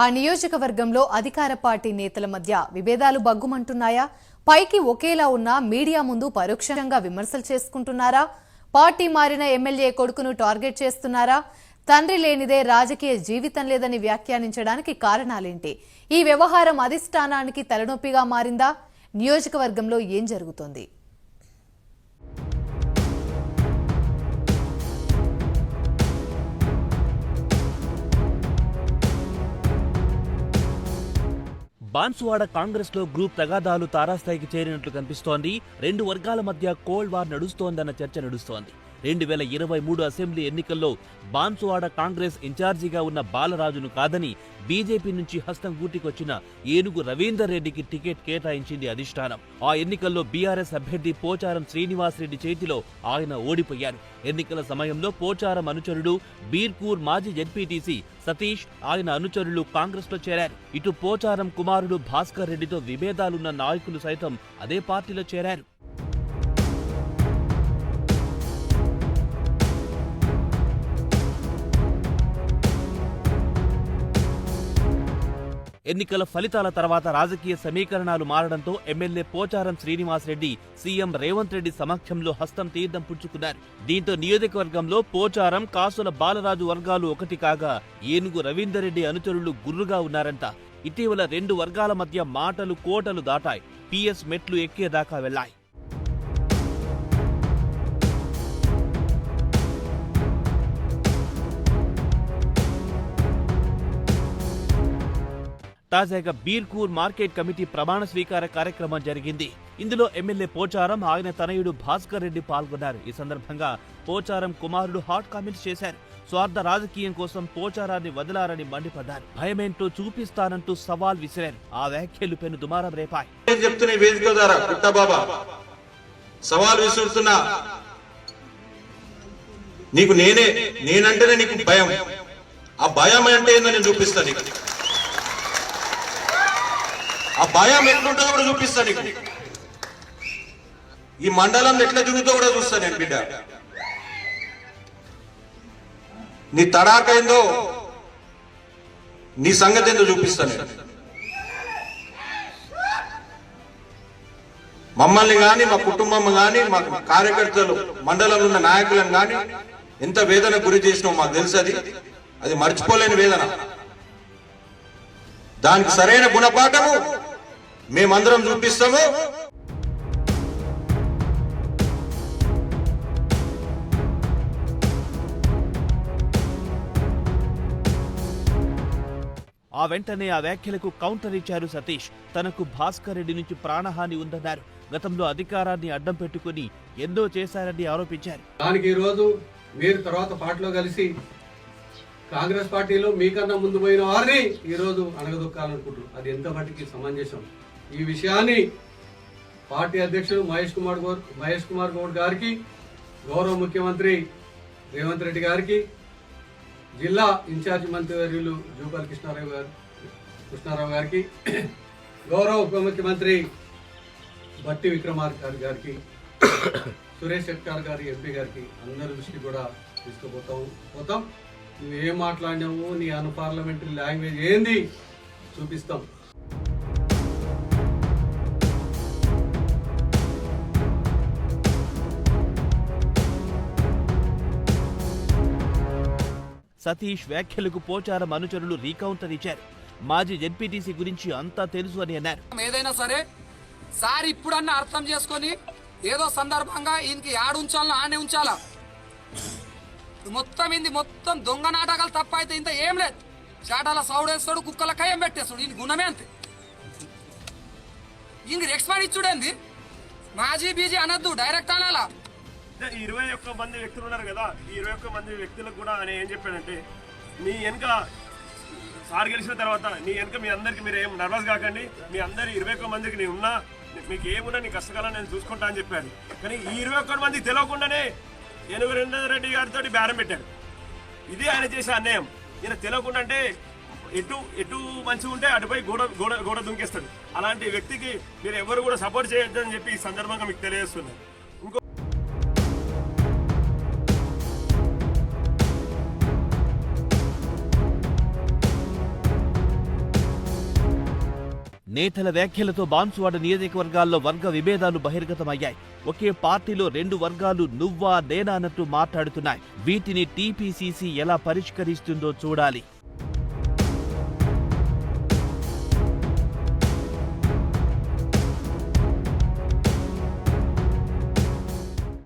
ఆ నియోజకవర్గంలో అధికార పార్టీ నేతల మధ్య విభేదాలు బగ్గుమంటున్నాయా? పైకి ఒకేలా ఉన్న మీడియా ముందు పరోక్షంగా విమర్శలు చేసుకుంటున్నారా? పార్టీ మారిన ఎమ్మెల్యే కొడుకును టార్గెట్ చేస్తున్నారా? తండ్రి లేనిదే రాజకీయ జీవితం లేదని వ్యాఖ్యానించడానికి కారణాలేంటి? ఈ వ్యవహారం అధిష్టానానికి తలనొప్పిగా మారిందా? నియోజకవర్గంలో ఏం జరుగుతోంది? బాన్సువాడ కాంగ్రెస్ లో గ్రూప్ తగాదాలు తారాస్థాయికి చేరినట్లు కనిపిస్తోంది. రెండు వర్గాల మధ్య కోల్డ్ వార్ నడుస్తోందన్న చర్చ నడుస్తోంది. 2023 అసెంబ్లీ ఎన్నికల్లో బాన్సువాడ కాంగ్రెస్ ఇన్ఛార్జిగా ఉన్న బాలరాజును కాదని బీజేపీ నుంచి హస్తం గూటికొచ్చిన ఏనుగు రవీందర్ రెడ్డికి టికెట్ కేటాయించింది అధిష్టానం. ఆ ఎన్నికల్లో బీఆర్ఎస్ అభ్యర్థి పోచారం శ్రీనివాస్ రెడ్డి చేతిలో ఆయన ఓడిపోయారు. ఎన్నికల సమయంలో పోచారం అనుచరుడు బీర్కూర్ మాజీ జెడ్పీటీసీ సతీష్, ఆయన అనుచరులు కాంగ్రెస్ లో చేరారు. ఇటు పోచారం కుమారుడు భాస్కర్ రెడ్డితో విభేదాలున్న నాయకులు సైతం అదే పార్టీలో చేరారు. ఎన్నికల ఫలితాల తర్వాత రాజకీయ సమీకరణాలు మారడంతో ఎమ్మెల్యే పోచారం శ్రీనివాస్ రెడ్డి సీఎం రేవంత్ రెడ్డి సమక్షంలో హస్తం తీర్థం పుచ్చుకున్నారు. దీంతో నియోజకవర్గంలో పోచారం, కాసుల బాలరాజు వర్గాలు ఒకటి కాగా ఏనుగు రవీందర్ రెడ్డి అనుచరులు గుర్రుగా ఉన్నారంట. ఇటీవల రెండు వర్గాల మధ్య మాటలు కోటలు దాటాయి. పిఎస్ మెట్లు ఎక్కేదాకా వెళ్లాయి. తాజాగా బీర్కూర్ మార్కెట్ కమిటీ ప్రమాణ స్వీకార కార్యక్రమం జరిగింది. ఇందులో ఎమ్మెల్యే పోచారం, ఆయన తనయుడు భాస్కర్ రెడ్డి పాల్గొన్నారు. ఈ సందర్భంగా పోచారం కుమారుడు హాట్ కామెంట్స్ చేశారు. స్వార్థ రాజకీయం కోసం పోచారాన్ని వదలారని మండిపడ్డారు. భయమేంటో చూపిస్తానంటూ సవాల్ విసిరారు. ఆ వ్యాఖ్యలు పెను దుమారం రేపాయి. సవాల్ విసురుతున్నా, నీకు నేనంటేనే నీకు భయం. ఆ భయం అంటే ఏందో నేను చూపిస్తాను నీకు. ఆ భయం ఎట్లుంటుందో కూడా చూపిస్తా నీకు. ఈ మండలం ఎట్లా జరుగుతో కూడా చూస్తా నేను బిడ్డ. నీ తడాకైందో, నీ సంగతి ఏందో చూపిస్తా నేను. మమ్మల్ని గాని, మా కుటుంబం గాని, మా కార్యకర్తలు, మండలంలో ఉన్న నాయకులను గాని ఎంత వేదన గురి చేసినావు మాకు తెలుసు. అది మర్చిపోలేని వేదన. దానికి సరైన గుణపాఠము మేమందరం చూపిస్తాము. ఆ వెంటనే ఆ వ్యాఖ్యలకు కౌంటర్ ఇచ్చారు సతీష్. తనకు భాస్కర్ రెడ్డి నుంచి ప్రాణహాని ఉందన్నారు. గతంలో అధికారాన్ని అడ్డం పెట్టుకుని ఎన్నో చేశారని ఆరోపించారు. దానికి ఈ రోజు మీరు తర్వాత పార్టీలో కలిసి కాంగ్రెస్ పార్టీలో మీకన్నా ముందు పోయిన వారిని ఈ రోజు అణగదొక్కాలనుకుంటారు. అది ఎంత మట్టికి సమంజసం? ఈ విషయాన్ని పార్టీ అధ్యక్షుడు మహేష్ కుమార్ గౌడ్ గారికి, గౌరవ ముఖ్యమంత్రి రేవంత్ రెడ్డి గారికి, జిల్లా ఇన్ఛార్జి మంత్రివర్యులు జూపల్లి కృష్ణారావు గారికి, గౌరవ ఉప ముఖ్యమంత్రి బట్టి విక్రమార్క గారికి, సురేష్ శెట్టార్ గారి ఎంపీ గారికి అందరి దృష్టి కూడా తీసుకుపోతాం. నువ్వేం మాట్లాడినావు, నీ అన్పార్లమెంటరీ లాంగ్వేజ్ ఏంది చూపిస్తాం. సతీష్ వ్యాఖ్యలకు పోచారం అనుచరులు రీకౌంటర్ ఇచ్చారు. మాజీ జెడ్పీటీసీ గురించి అంతా తెలుసు అని అన్నారు. ఏదైనా సరే సార్ ఇప్పుడన్నా అర్థం చేసుకొని ఏదో సందర్భంగా ఈయనకి ఆడుంచాలని ఆనే ఉంచాలా. మొత్తం దొంగ నాటకాలు తప్ప అయితే ఇంత ఏం లేదు. చాటాల సౌడేస్తాడు, కుక్కల కయ్యం పెట్టేస్తాడు. ఈయన గుణమే అంతే. ఇంక రెస్పాండ్ ఇచ్చుడేంది? మాజీ బీజీ అనద్దు, డైరెక్ట్ అనాలా. 21 మంది వ్యక్తులు ఉన్నారు కదా, ఈ 21 మంది వ్యక్తులకు కూడా ఆయన ఏం చెప్పాడంటే, మీ వెనుక సార్ గెలిచిన తర్వాత నీ వెనుక మీ అందరికి మీరు ఏం నర్వస్ కాకండి, మీ అందరి 21 మందికి నేను ఉన్నా, మీకు ఏమున్నా నీ కష్టకాలం నేను చూసుకుంటా అని చెప్పాను. కానీ ఈ 21 మందికి తెలియకుండానే ఏనుగు రవీందర్ రెడ్డి గారితో బేరం పెట్టారు. ఇది ఆయన చేసే అన్యాయం. ఈయన తెలియకుండా అంటే ఎటు మంచిగా ఉంటే అటుపై గోడ దుంకేస్తాడు. అలాంటి వ్యక్తికి మీరు ఎవరు కూడా సపోర్ట్ చేయొద్దని చెప్పి ఈ సందర్భంగా మీకు తెలియజేస్తున్నాను. నేతల వ్యాఖ్యలతో బాన్సువాడ నియోజకవర్గాల్లో వర్గ విభేదాలు బహిర్గతమయ్యాయి. ఒకే పార్టీలో రెండు వర్గాలు నువ్వా నేనా అన్నట్టు మాట్లాడుతున్నాయి. వీటిని టీపీసీసీ ఎలా పరిష్కరిస్తుందో చూడాలి.